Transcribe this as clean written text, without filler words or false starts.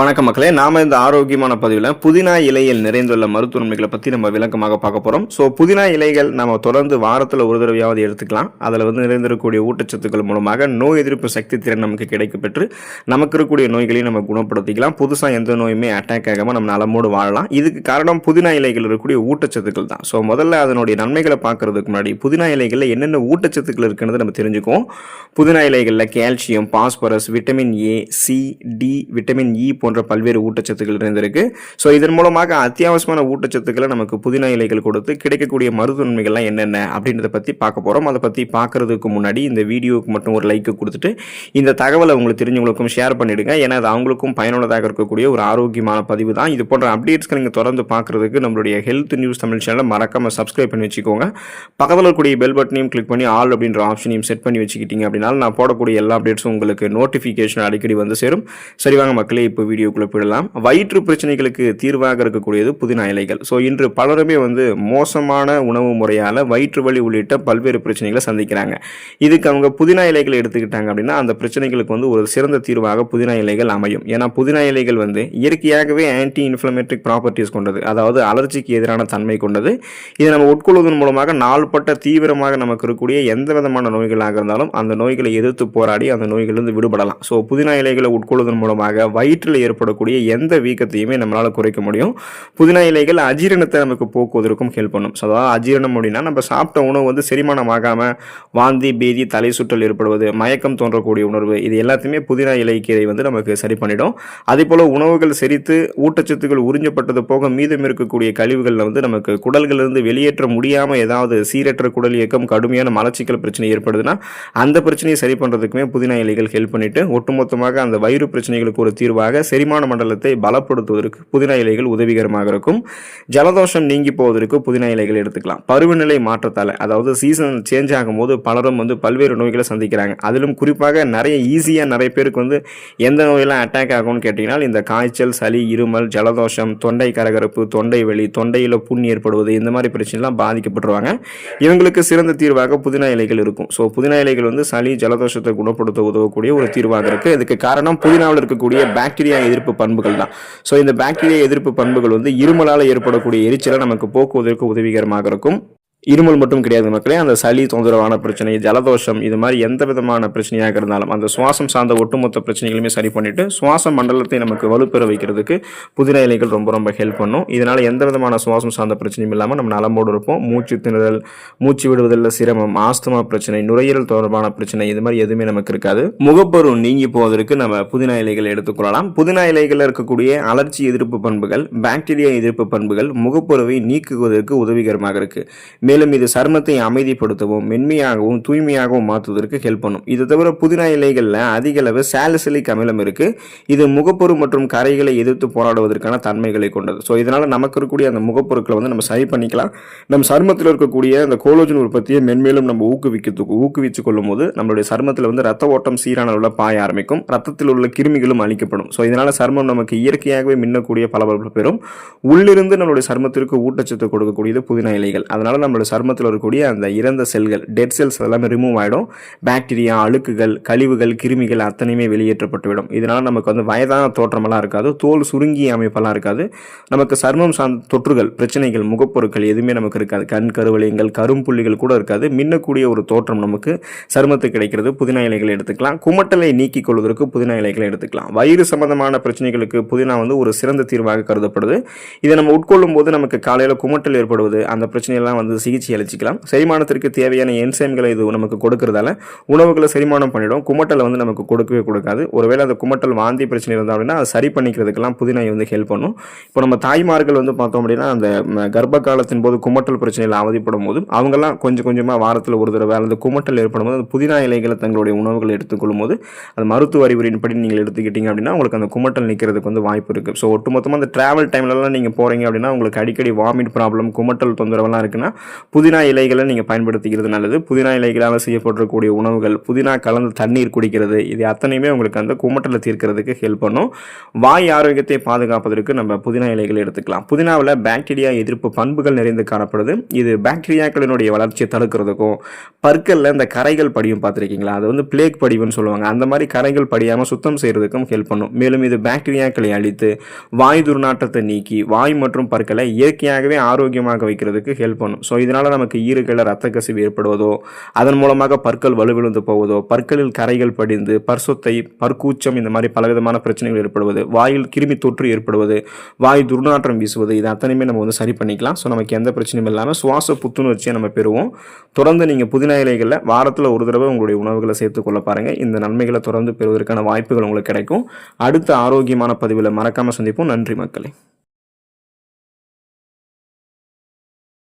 வணக்கம் மக்களே, நாம இந்த ஆரோக்கியமான பதிவில் புதினா இலையில் நிறைந்துள்ள மருத்துவ நன்மைகளை பற்றி நம்ம விளக்கமாக பார்க்க போகிறோம். ஸோ புதினா இலைகள் நம்ம தொடர்ந்து வாரத்தில் ஒரு தடவையாவது எடுத்துக்கலாம். அதில் நிறைந்திருக்கக்கூடிய ஊட்டச்சத்துக்கள் மூலமாக நோய் எதிர்ப்பு சக்தி திறன் நமக்கு கிடைக்கப்பெற்று நமக்கு இருக்கக்கூடிய நோய்களையும் நம்ம குணப்படுத்திக்கலாம். புதுசாக எந்த நோயுமே அட்டாக் ஆகாமல் நம்ம நலமோடு வாழலாம். இதுக்கு காரணம் புதினா இலைகள் இருக்கக்கூடிய ஊட்டச்சத்துக்கள் தான். ஸோ முதல்ல அதனுடைய நன்மைகளை பார்க்கறதுக்கு முன்னாடி புதினா இலைகளில் என்னென்ன ஊட்டச்சத்துக்கள் இருக்குன்னு நம்ம தெரிஞ்சுக்குவோம். புதினா இலைகளில் calcium, phosphorus, vitamin A, C, D, vitamin E போன்ற பல்வேறு ஊட்டச்சத்துக்கள் இருந்திருக்கு. ஸோ இதன் மூலமாக அத்தியாவசியமான ஊட்டச்சத்துக்களை நமக்கு புதினா இலைகள் கொடுத்து கிடைக்கக்கூடிய மருத்துவ நன்மைகள்லாம் என்னென்ன அப்படின்றத பற்றி பார்க்க போகிறோம். அதை பற்றி பார்க்கறதுக்கு முன்னாடி இந்த வீடியோவுக்கு மட்டும் ஒரு லைக் கொடுத்துட்டு இந்த தகவலை உங்களுக்கு தெரிஞ்சவங்களுக்கும் ஷேர் பண்ணிவிடுங்க. ஏன்னா அது அவங்களுக்கும் பயனுள்ளதாக இருக்கக்கூடிய ஒரு ஆரோக்கியமான பதிவு தான். இது போன்ற அப்டேட்ஸ்க்கு நீங்கள் தொடர்ந்து பார்க்குறதுக்கு நம்மளுடைய ஹெல்த் நியூஸ் தமிழ் சேனலை மறக்காமல் சப்ஸ்கிரைப் பண்ணி வச்சுக்கோங்க. பக்கத்தில் இருக்கக்கூடிய பெல் பட்டனையும் கிளிக் பண்ணி ஆல் அப்படின்ற ஆப்ஷனையும் செட் பண்ணி வச்சுக்கிட்டீங்க அப்படின்னா நான் போடக்கூடிய எல்லா அப்டேட்ஸும் உங்களுக்கு நோட்டிஃபிகேஷன் அடிக்கடி வந்து சேரும். சரி வாங்க மக்களே, இப்போ வீடியோக்குள்ளே போயிடலாம். வயிற்று பிரச்சனைகளுக்கு தீர்வாக இருக்கக்கூடியது புதினா இலைகள். ஸோ இன்று பலருமே மோசமான உணவு முறையால் வயிற்று வலி உள்ளிட்ட பல்வேறு பிரச்சனைகளை சந்திக்கிறாங்க. இதுக்கு அவங்க புதினா இலைகளை எடுத்துக்கிட்டாங்க அப்படின்னா அந்த பிரச்சனைகளுக்கு ஒரு சிறந்த தீர்வாக புதினா இலைகள் அமையும். ஏன்னா புதினா இலைகள் இயற்கையாகவே ஆன்டி இன்ஃப்ளமேட்டரி ப்ராப்பர்ட்டிஸ் கொண்டது, அதாவது அலர்ஜிக்கு எதிரான தன்மை கொண்டது. இதை நம்ம உட்கொள்வதன் மூலமாக நாள்பட்ட தீவிரமாக நமக்கு இருக்கக்கூடிய எந்த விதமான நோய்களாக இருந்தாலும் அந்த நோய்களை எதிர்த்து போராடி அந்த நோய்களிலிருந்து விடுபடலாம். ஸோ புதினா இலைகளை உட்கொள்வதன் மூலமாக வயிற்றில் ஏற்படக்கூடிய எந்த வீக்கத்தையுமே நம்மளால் குறைக்க முடியும். புதினா இலைகள் அஜீரணத்தை நமக்கு போக்குவதற்கும் ஹெல்ப் பண்ணும். ஸோ அதாவது அஜீரணம் அப்படின்னா நம்ம சாப்பிட்ட உணவு செரிமானம் ஆகாமல் வாந்தி, பேதி, தலை சுற்றல் ஏற்படுவது, மயக்கம் தோன்றக்கூடிய உணர்வு, இது எல்லாத்தையுமே புதினா இலைக்கீரை நமக்கு சரி பண்ணிடும். அதே போல் உணவுகள் செரித்து ஊட்டச்சத்துக்கள் உறிஞ்சப்பட்டது போக மீதம் இருக்கக்கூடிய கழிவுகள் நமக்கு குடல்களிலிருந்து வெளியேற்ற முடியாமல் ஏதாவது சீரற்ற குடல் இயக்கம், கடுமையான மலச்சிக்கல் பிரச்சனை ஏற்படுதுன்னா அந்த பிரச்சனையை சரி பண்ணுறதுக்குமே புதினா இலைகள் ஹெல்ப் பண்ணிட்டு ஒட்டுமொத்தமாக அந்த வயிறு பிரச்சனைகளுக்கு ஒரு தீர்வாக செரிமான மண்டலத்தை பலப்படுத்துவதற்கு புதினா இலைகள் உதவிகரமாக இருக்கும். ஜலதோஷம் நீங்கி போவதற்கு புதினா இலைகள் எடுத்துக்கலாம். பருவநிலை மாற்றத்தால், அதாவது சீசன் சேஞ்ச் ஆகும்போது பலரும் பல்வேறு நோய்களை சந்திக்கிறாங்க. அதிலும் குறிப்பாக நிறைய பேருக்கு எந்த நோயெல்லாம் அட்டாக் ஆகும்னு கேட்டிங்கன்னா இந்த காய்ச்சல், சளி, இருமல், ஜலதோஷம், தொண்டை கரகரப்பு, தொண்டை வலி, தொண்டையில் புண் ஏற்படுவது, இந்த மாதிரி பிரச்சனைலாம் பாதிக்கப்பட்டுருவாங்க. இவங்களுக்கு சிறந்த தீர்வாக புதினா இலைகள் இருக்கும். ஸோ புதினா இலைகள் சளி, ஜலதோஷத்தை குணப்படுத்த உதவக்கூடிய ஒரு தீர்வாக இருக்குது. இதுக்கு காரணம் புதினாவில் இருக்கக்கூடிய பாக்டீரியா எதிர்ப்பு பண்புகள் தான். ஸோ இந்த பாக்டீரியா எதிர்ப்பு பண்புகள் இருமலால் ஏற்படக்கூடிய எரிச்சலை நமக்கு போக்குவதற்கு உதவிகரமாக இருக்கும். இருமல் மட்டும் கிடையாது மக்களே, அந்த சளி தொந்தரவான பிரச்சனை, ஜலதோஷம், இது மாதிரி எந்த விதமான பிரச்சனையாக இருந்தாலும் அந்த சுவாசம் சார்ந்த ஒட்டுமொத்த பிரச்சனைகளுமே சரி பண்ணிட்டு சுவாச மண்டலத்தை நமக்கு வலுப்பெற வைக்கிறதுக்கு புதினா இலைகள் ரொம்ப ஹெல்ப் பண்ணும். இதனால் எந்த விதமான சுவாசம் சார்ந்த பிரச்சனையும் இல்லாமல் நம்ம நலமோடு இருப்போம். மூச்சு திணறல், மூச்சு விடுவதில் சிரமம், ஆஸ்துமா பிரச்சனை, நுரையீரல் தொடர்பான பிரச்சனை, இது மாதிரி எதுவுமே நமக்கு இருக்காது. முகப்பரு நீங்கி போவதற்கு நம்ம புதினா இலைகள் எடுத்துக்கொள்ளலாம். புதினா இலைகளில் இருக்கக்கூடிய அலர்ஜி எதிர்ப்பு பண்புகள், பாக்டீரியா எதிர்ப்பு பண்புகள் முகப்பருவை நீக்குவதற்கு உதவிகரமாக இருக்கு. மேலும் இது சருமத்தை அமைதிப்படுத்தவும் மென்மையாகவும் தூய்மையாகவும் மாற்றுவதற்கு ஹெல்ப் பண்ணும். இது தவிர புதினா இலைகளில் அதிக அளவு சாலிசிலிக் அமிலம் இருக்கு. இது முகப்பொரு மற்றும் கரைகளை எதிர்த்து போராடுவதற்கான தன்மைகளை கொண்டது. ஸோ இதனால நமக்கு இருக்கக்கூடிய அந்த முகப்பொருட்களை நம்ம சரி பண்ணிக்கலாம். நம்ம சருமத்தில் இருக்கக்கூடிய அந்த கோலோஜன் உற்பத்தியை மென்மேலும் நம்ம ஊக்குவிச்சு கொள்ளும் போது நம்மளுடைய சருமத்தில் ரத்த ஓட்டம் சீரான அளவில் பாய ஆரம்பிக்கும். ரத்தத்தில் உள்ள கிருமிகளும் அழிக்கப்படும். ஸோ இதனால சருமம் நமக்கு இயற்கையாகவே மின்னக்கூடிய பளபளப்பு பெறும். உள்ளிருந்து நம்மளுடைய சருமத்திற்கு ஊட்டச்சத்து கொடுக்கக்கூடியது புதினா இலைகள். அதனால நம்மளுடைய சருமத்தில் இருக்கக்கூடிய அந்த இறந்த செல்கள், டெட் செல்ஸ் எல்லாமே ரிமூவ் ஆகிடும். பாக்டீரியா, அழுக்குகள், கழிவுகள், கிருமிகள் அத்தனையுமே வெளியேற்றப்பட்டுவிடும். இதனால் நமக்கு வயதான தோற்றமெல்லாம் இருக்காது, தோல் சுருங்கிய அமைப்பெல்லாம் இருக்காது. நமக்கு சருமம் சார்ந்த தொற்றுகள், பிரச்சனைகள், முகப்பொருட்கள் எதுவுமே நமக்கு இருக்காது. கண் கருவளையங்கள், கரும்புள்ளிகள் கூட இருக்காது. மின்னக்கூடிய ஒரு தோற்றம் நமக்கு சருமத்துக்கு கிடைக்கிறது. புதினா இலைகளை எடுத்துக்கலாம். குமட்டலை நீக்கிக் கொள்வதற்கு புதினா இலைகளை எடுத்துக்கலாம். வயிறு சம்பந்தமான பிரச்சனைகளுக்கு புதினா ஒரு சிறந்த தீர்வாக கருதப்படுது. இதை நம்ம உட்கொள்ளும் போது நமக்கு காலையில் குமட்டல் ஏற்படுவது, அந்த பிரச்சனையெல்லாம் சிகிச்சை அளிச்சிக்கலாம். செரிமானத்திற்கு தேவையான என்சைம்களை இது நமக்கு கொடுக்கறதால உணவுகளை செரிமானம் பண்ணிடும். குமட்டலை நமக்கு கொடுக்கவே கொடுக்காது. ஒருவேளை அந்த குமட்டல் வாந்தி பிரச்சனை இருந்தால் அப்படின்னா அதை சரி பண்ணிக்கிறதுக்கெல்லாம் புதினா ஹெல்ப் பண்ணும். இப்போ நம்ம தாய்மார்கள் பார்த்தோம் அப்படின்னா அந்த கர்ப்ப காலத்தின் போது குமட்டல் பிரச்சனையில் அவதிப்படும் போது அவங்கெல்லாம் கொஞ்சமாக வாரத்தில் ஒரு தடவை அந்த குமட்டல் ஏற்படும் போது அந்த புதினா இலைகளை தங்களுடைய உணவுகளை எடுத்துக்கொள்ளும் போது அது மருத்துவ அறிவுரையின்படி நீங்கள் எடுத்துக்கிட்டீங்க அப்படின்னா உங்களுக்கு அந்த குமட்டல் நிற்கிறதுக்கு வாய்ப்பு இருக்குது. ஸோ ஒட்டுமொத்தமாக அந்த டிராவல் டைம்லலாம் நீங்கள் போகிறீங்க அப்படின்னா உங்களுக்கு அடிக்கடி வாமிட் ப்ராப்ளம், குமட்டல் தொந்தரவெல்லாம் இருக்குன்னா புதினா இலைகளை நீங்கள் பயன்படுத்திக்கிறது நல்லது. புதினா இலைகளால் செய்யப்படக்கூடிய உணவுகள், புதினா கலந்து தண்ணீர் குடிக்கிறது, இது அத்தனையுமே உங்களுக்கு அந்த குமட்டலை தீர்க்கிறதுக்கு ஹெல்ப் பண்ணும். வாய் ஆரோக்கியத்தை பாதுகாப்பதற்கு நம்ம புதினா இலைகளை எடுத்துக்கலாம். புதினாவில் பாக்டீரியா எதிர்ப்பு பண்புகள் நிறைந்து காணப்படுது. இது பாக்டீரியாக்களினுடைய வளர்ச்சியை தடுக்கிறதுக்கும், பற்களில் இந்த கரைகள் படியும் பார்த்துருக்கீங்களா, அது வந்து பிளேக் படிவுன்னு சொல்லுவாங்க, அந்த மாதிரி கரைகள் படியாமல் சுத்தம் செய்கிறதுக்கும் ஹெல்ப் பண்ணும். மேலும் இது பாக்டீரியாக்களை அழித்து வாய் துர்நாற்றத்தை நீக்கி வாய் மற்றும் பற்களை இயற்கையாகவே ஆரோக்கியமாக வைக்கிறதுக்கு ஹெல்ப் பண்ணும். ஸோ இதனால் நமக்கு ஈறுகளில் ரத்த கசிவு ஏற்படுவதோ, அதன் மூலமாக பற்கள் வலுவிழுந்து போவதோ, பற்களில் கரைகள் படிந்து பற்சொத்தை, பற்கூச்சம், இந்த மாதிரி பலவிதமான பிரச்சனைகள் ஏற்படுவது, வாயில் கிருமி தொற்று ஏற்படுவது, வாய் துர்நாற்றம் வீசுவது, இது அத்தனையுமே நம்ம வந்து சரி பண்ணிக்கலாம். ஸோ நமக்கு எந்த பிரச்சனையும் இல்லாமல் சுவாச புத்துணர்ச்சியை நம்ம பெறுவோம். தொடர்ந்து நீங்கள் புதினா இலைகளில் வாரத்தில் ஒரு தடவை உங்களுடைய உணவுகளை சேர்த்துக்கொள்ள பாருங்கள். இந்த நன்மைகளை தொடர்ந்து பெறுவதற்கான வாய்ப்புகள் உங்களுக்கு கிடைக்கும். அடுத்த ஆரோக்கியமான பதிவில் மறக்காமல் சந்திப்போம். நன்றி மக்களே.